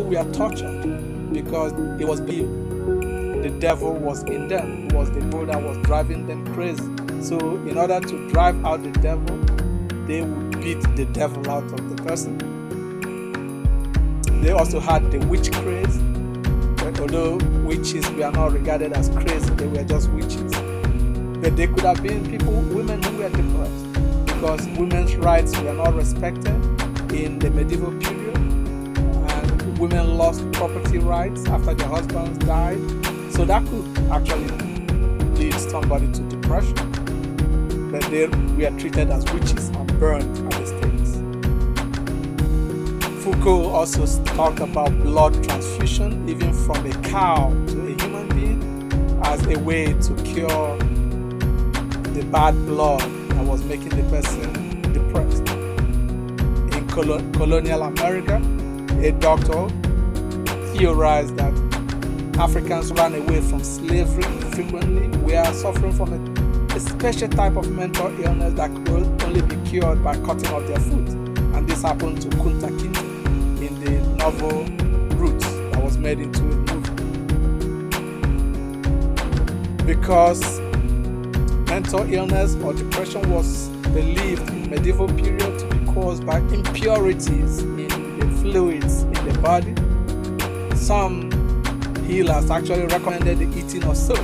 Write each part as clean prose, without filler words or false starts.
We are tortured because it was believed the devil was in them. It was the devil that was driving them crazy. So in order to drive out the devil, they would beat the devil out of the person. They also had the witch craze. Although witches were not regarded as crazy, they were just witches. But they could have been women who were depressed because women's rights were not respected in the medieval period, and women lost property rights after their husbands died. So that could actually lead somebody to depression. But they were treated as witches and burned at the stakes. Foucault also talked about blood transfusion, even from a cow to a human being, as a way to cure the bad blood that was making the person depressed. In colonial America, a doctor theorized that Africans ran away from slavery frequently. We are suffering from a special type of mental illness that could only be cured by cutting off their foot. And this happened to Kunta Kinte in the novel Roots that was made into a movie. Because mental illness or depression was believed in medieval period to be caused by impurities in the fluids in the body, some healers actually recommended the eating of soap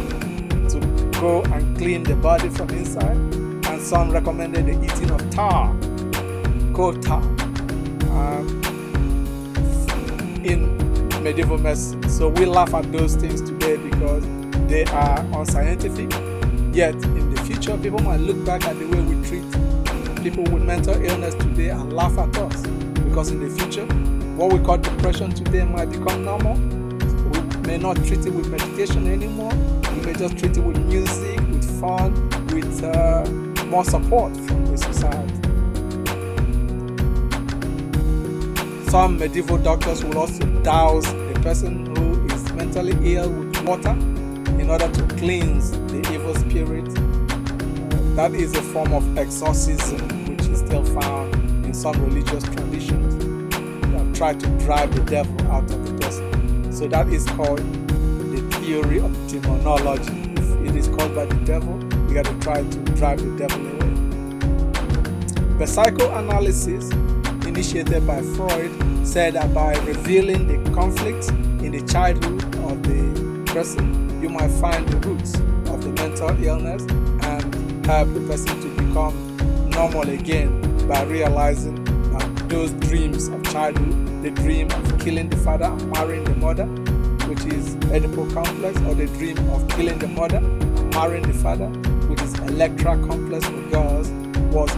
to go and clean the body from inside, and some recommended the eating of tar, coal tar, in medieval medicine. So we laugh at those things today because they are unscientific. Yet in the future, people might look back at the way we treat people with mental illness today and laugh at us, because in the future, what we call depression today might become normal. We may not treat it with medication anymore. We may just treat it with music, with fun, with more support from the society. Some medieval doctors will also douse the person who is mentally ill with water in order to cleanse the evil spirit. That is a form of exorcism which is still found in some religious traditions that try to drive the devil out of the person. So that is called the theory of demonology. If it is called by the devil, we got to try to drive the devil away. The psychoanalysis initiated by Freud said that by revealing the conflicts in the childhood of the person, you might find the roots of the mental illness and help the person to become normal again by realizing that those dreams of childhood, the dream of killing the father and marrying the mother, which is Oedipal complex, or the dream of killing the mother and marrying the father, which is Electra complex for girls, was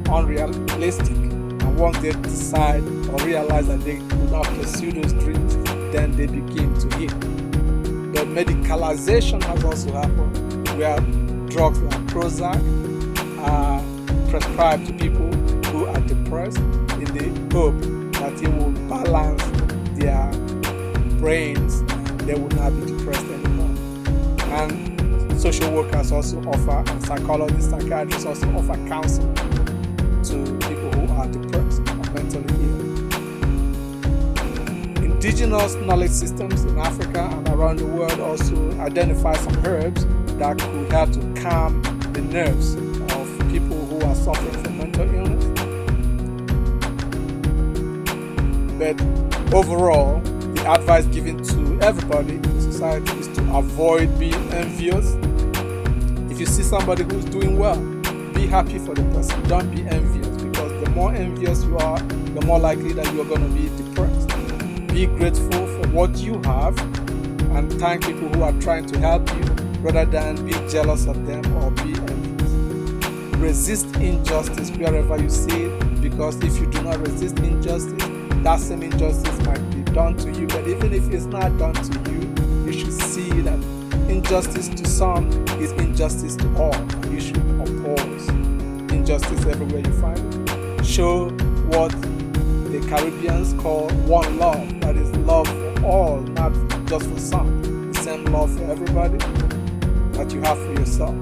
unrealistic. And once they decide or realize that they could not pursue those dreams, then they begin to heal. The medicalization has also happened, where drugs like Prozac are prescribed to people who are depressed in the hope that it will balance their brains and they will not be depressed anymore. And social workers also offer, and psychologists, psychiatrists also offer counseling to people who are depressed or mentally ill. Indigenous knowledge systems in Africa and around the world also identify some herbs that could help to calm the nerves of people who are suffering from mental illness. But overall, the advice given to everybody in society is to avoid being envious. If you see somebody who's doing well, be happy for the person. Don't be envious, because the more envious you are, the more likely that you are going to be depressed. Be grateful for what you have and thank people who are trying to help you, rather than be jealous of them or be envious. Resist injustice wherever you see it, because if you do not resist injustice, that same injustice might be done to you. But even if it's not done to you, you should see that injustice to some is injustice to all. You should oppose injustice everywhere you find it. Show what the Caribbeans call one love, that is love for all, not just for some. The same love for everybody that you have for yourself.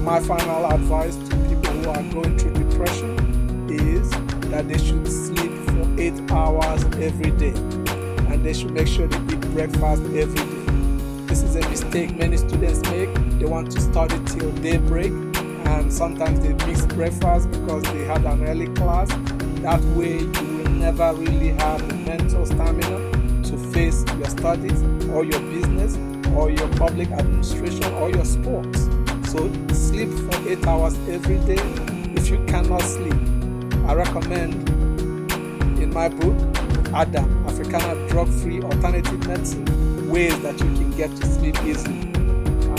My final advice to people who are going through depression impression is that they should sleep for 8 hours every day, and they should make sure they eat breakfast every day. This is a mistake many students make. They want to study till daybreak, and sometimes they miss breakfast because they had an early class. That way you will never really have the mental stamina to face your studies or your business or your public administration or your sports. So sleep for 8 hours every day. If you cannot sleep, I recommend in my book, Adam, Africana Drug-Free Alternative Medicine, ways that you can get to sleep easily.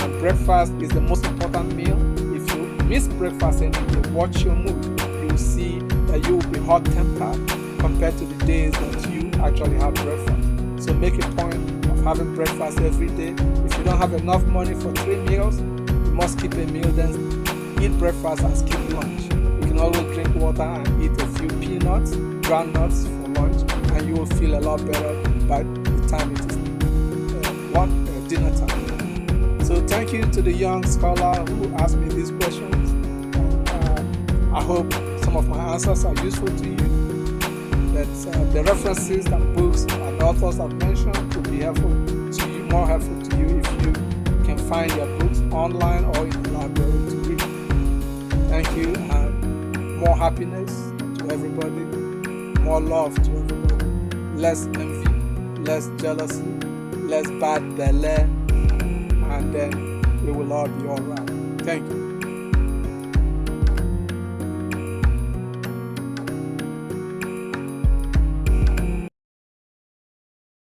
And breakfast is the most important meal. If you miss breakfast and you watch your mood, you will see that you will be hot-tempered compared to the days that you actually have breakfast. So make a point of having breakfast every day. If you don't have enough money for 3 meals, you must skip a meal, then eat breakfast and skip lunch. You can always drink water and eat a few peanuts, groundnuts for lunch, and you will feel a lot better by the time it is dinner time. So thank you to the young scholar who asked me these questions. I hope some of my answers are useful to you, that the references and books and authors I've mentioned could be helpful to you, more helpful to you if you can find your books online or in the library to read. Thank you, and more happiness to everybody, more love to everybody, less envy, less jealousy, less bad belly, and then we will all be all right. Thank you.